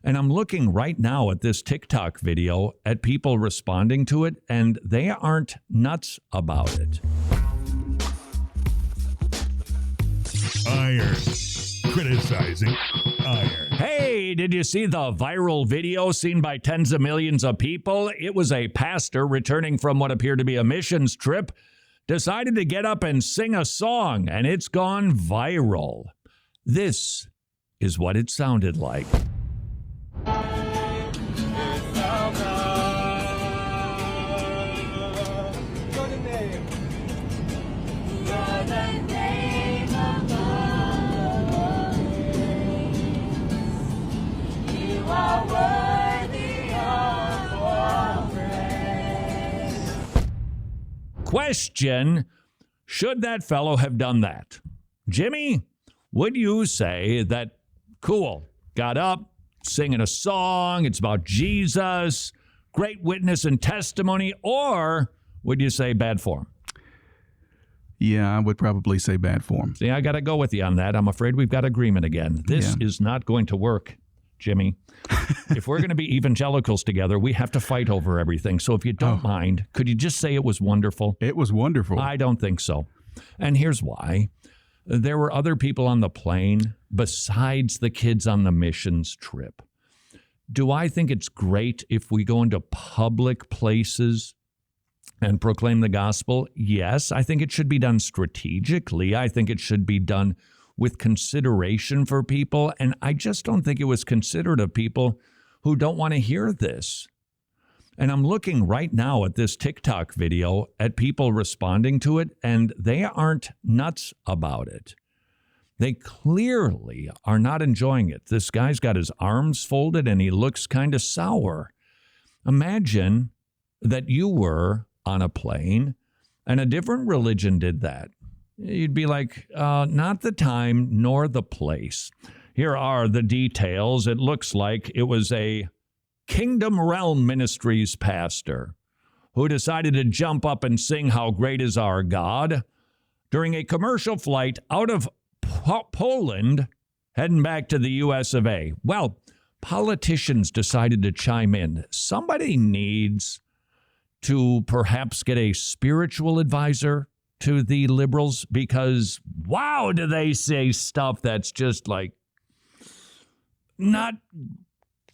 And I'm looking right now at this TikTok video at people responding to it, and they aren't nuts about it. Iron. Criticizing iron. Hey, did you see the viral video seen by tens of millions of people? It was a pastor returning from what appeared to be a missions trip, decided to get up and sing a song, and it's gone viral. This is what it sounded like. Question, should that fellow have done that? Jimmy, would you say that, cool, got up, singing a song, it's about Jesus, great witness and testimony, or would you say bad form? Yeah, I would probably say bad form. See, I got to go with you on that. I'm afraid we've got agreement again. This is not going to work, Jimmy. If we're going to be evangelicals together, we have to fight over everything. So if you don't mind, could you just say it was wonderful? It was wonderful. I don't think so. And here's why. There were other people on the plane besides the kids on the missions trip. Do I think it's great if we go into public places and proclaim the gospel? Yes, I think it should be done strategically. I think it should be done with consideration for people, and I just don't think it was considerate of people who don't want to hear this. And I'm looking right now at this TikTok video at people responding to it, and they aren't nuts about it. They clearly are not enjoying it. This guy's got his arms folded, and he looks kind of sour. Imagine that you were on a plane, and a different religion did that. You'd be like, not the time nor the place. Here are the details. It looks like it was a Kingdom Realm Ministries pastor who decided to jump up and sing How Great Is Our God during a commercial flight out of Poland heading back to the US of A. Well, politicians decided to chime in. Somebody needs to perhaps get a spiritual advisor to the liberals, because wow, do they say stuff that's just like not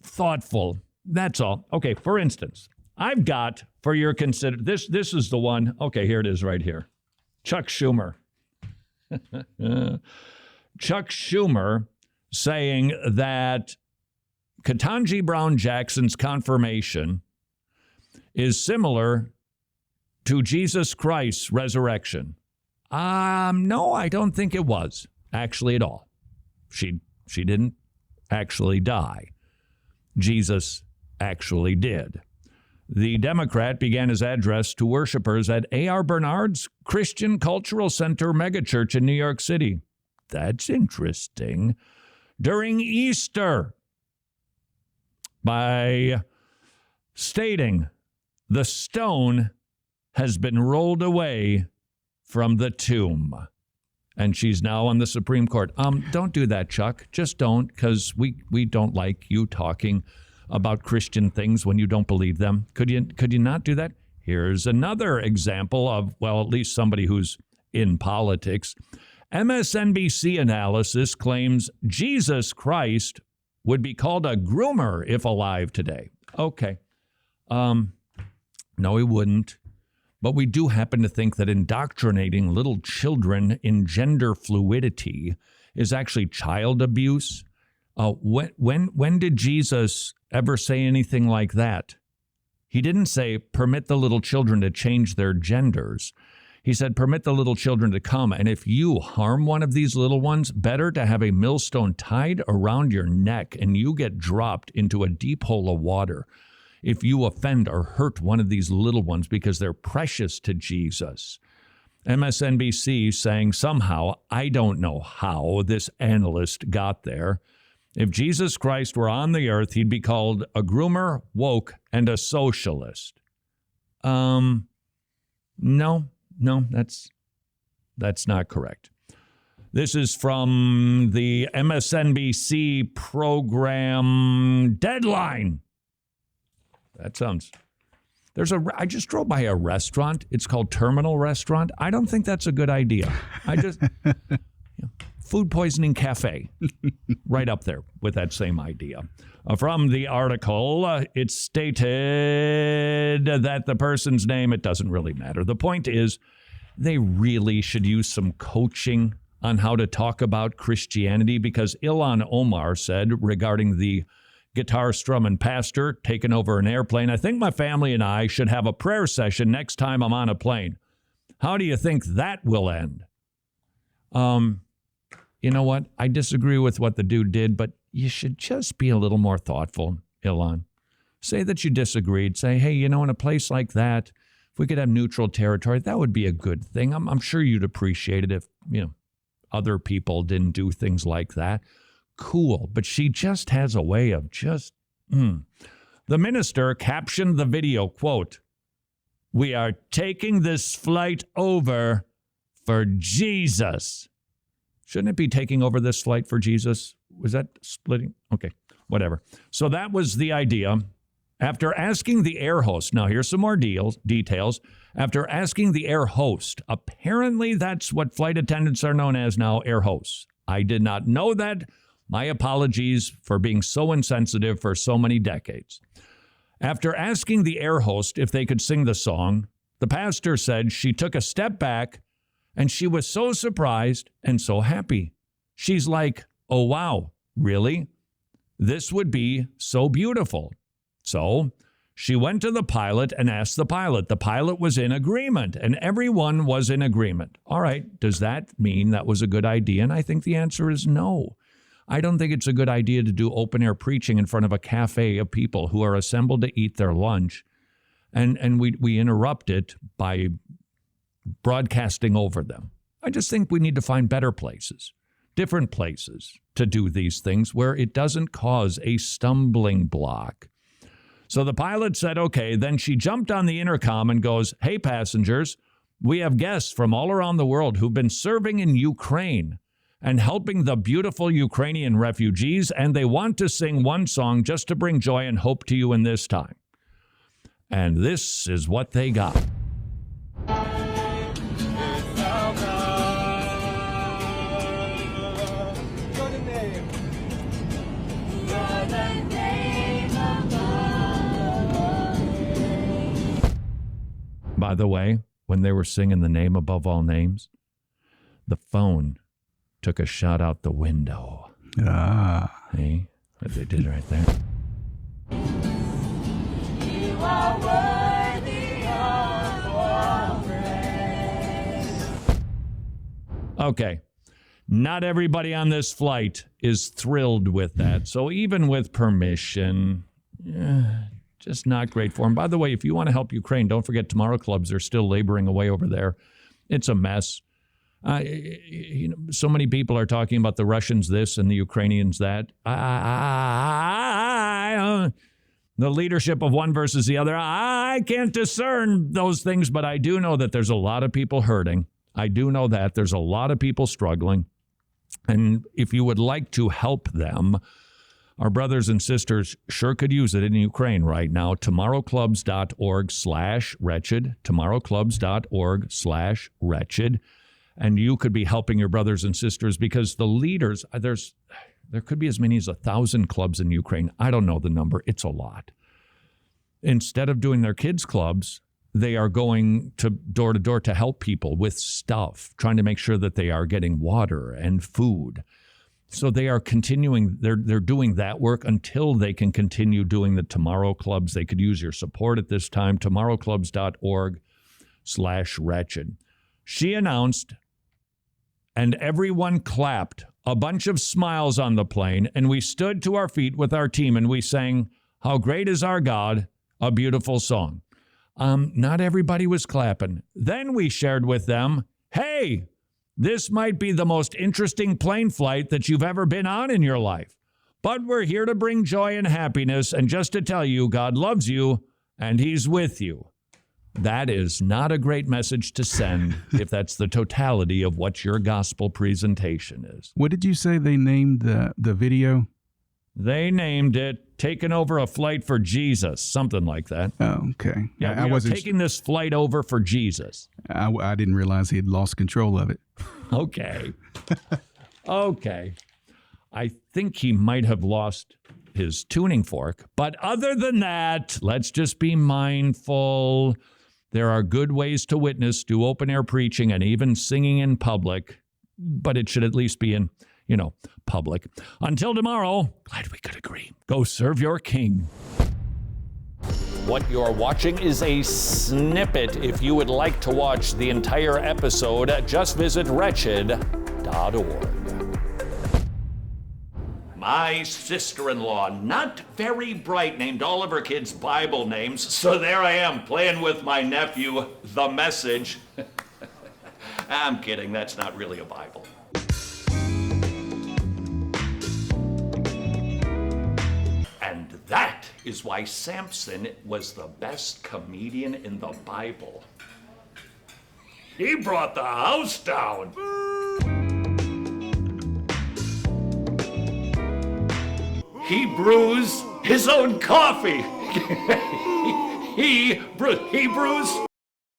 thoughtful. That's all. Okay, for instance, I've got for your this is the one. Okay, here it is right here. Chuck Schumer. Chuck Schumer saying that Ketanji Brown Jackson's confirmation is similar to Jesus Christ's resurrection. No, I don't think it was actually at all. She didn't actually die. Jesus actually did. The Democrat began his address to worshipers at A.R. Bernard's Christian Cultural Center megachurch in New York City. That's interesting. During Easter, by stating, the stone has been rolled away from the tomb. And she's now on the Supreme Court. Don't do that, Chuck. Just don't, because we don't like you talking about Christian things when you don't believe them. Could you not do that? Here's another example of, well, at least somebody who's in politics. MSNBC analysis claims Jesus Christ would be called a groomer if alive today. Okay. No, he wouldn't. But we do happen to think that indoctrinating little children in gender fluidity is actually child abuse. When did Jesus ever say anything like that? He didn't say, permit the little children to change their genders. He said, permit the little children to come. And if you harm one of these little ones, better to have a millstone tied around your neck and you get dropped into a deep hole of water if you offend or hurt one of these little ones because they're precious to Jesus. MSNBC saying somehow, I don't know how this analyst got there. If Jesus Christ were on the earth, he'd be called a groomer, woke, and a socialist. No, that's not correct. This is from the MSNBC program Deadline. That sounds... I just drove by a restaurant. It's called Terminal Restaurant. I don't think that's a good idea. Food Poisoning Cafe, right up there with that same idea. From the article, it stated that the person's name, it doesn't really matter. The point is, they really should use some coaching on how to talk about Christianity, because Ilhan Omar said regarding the guitar strumming pastor taking over an airplane, I think my family and I should have a prayer session next time I'm on a plane. How do you think that will end? You know what? I disagree with what the dude did, but you should just be a little more thoughtful, Ilhan. Say that you disagreed. Say, hey, in a place like that, if we could have neutral territory, that would be a good thing. I'm sure you'd appreciate it if, other people didn't do things like that. Cool. But she just has a way of just... The minister captioned the video, quote, "We are taking this flight over for Jesus." Shouldn't it be taking over this flight for Jesus? Was that splitting? Okay, whatever. So that was the idea. After asking the air host, now here's some more details. After asking the air host, apparently that's what flight attendants are known as now, air hosts. I did not know that. My apologies for being so insensitive for so many decades. After asking the air host if they could sing the song, the pastor said she took a step back and she was so surprised and so happy. She's like, oh, wow, really? This would be so beautiful. So she went to the pilot and asked the pilot. The pilot was in agreement, and everyone was in agreement. All right, does that mean that was a good idea? And I think the answer is no. I don't think it's a good idea to do open-air preaching in front of a cafe of people who are assembled to eat their lunch, and we interrupt it by broadcasting over them. I just think we need to find better places, different places to do these things where it doesn't cause a stumbling block. So the pilot said, okay. Then she jumped on the intercom and goes, hey, passengers, we have guests from all around the world who've been serving in Ukraine and helping the beautiful Ukrainian refugees, and they want to sing one song just to bring joy and hope to you in this time. And this is what they got. By the way, when they were singing the name above all names, the phone took a shot out the window. Hey, what they did right there. You are worthy of all praise. Okay. Not everybody on this flight is thrilled with that. So even with permission, just not great for them. By the way, if you want to help Ukraine, don't forget Tomorrow Clubs are still laboring away over there. It's a mess. So many people are talking about the Russians this and the Ukrainians that. The leadership of one versus the other. I can't discern those things, but I do know that there's a lot of people hurting. I do know that there's a lot of people struggling. And if you would like to help them, our brothers and sisters sure could use it in Ukraine right now. Tomorrowclubs.org/wretched. Tomorrowclubs.org/wretched. And you could be helping your brothers and sisters because the leaders, there could be as many as 1,000 clubs in Ukraine. I don't know the number. It's a lot. Instead of doing their kids' clubs, they are going to door to help people with stuff, trying to make sure that they are getting water and food. So they are continuing, they're doing that work until they can continue doing the Tomorrow Clubs. They could use your support at this time, tomorrowclubs.org/wretched. She announced, and everyone clapped, a bunch of smiles on the plane, and we stood to our feet with our team, and we sang, How Great Is Our God, a beautiful song. Not everybody was clapping. Then we shared with them, hey, this might be the most interesting plane flight that you've ever been on in your life. But we're here to bring joy and happiness, and just to tell you, God loves you, and he's with you. That is not a great message to send if that's the totality of what your gospel presentation is. What did you say they named the video? They named it Taking Over a Flight for Jesus, something like that. Oh, okay. Yeah, I we wasn't. are taking this flight over for Jesus. I didn't realize he had lost control of it. Okay. Okay. I think he might have lost his tuning fork. But other than that, let's just be mindful. There are good ways to witness, do open-air preaching, and even singing in public. But it should at least be in, public. Until tomorrow, glad we could agree. Go serve your king. What you're watching is a snippet. If you would like to watch the entire episode, just visit wretched.org. My sister-in-law, not very bright, named all of her kids Bible names, so there I am playing with my nephew, The Message. I'm kidding, that's not really a Bible. And that is why Samson was the best comedian in the Bible. He brought the house down. He brews his own coffee. he brews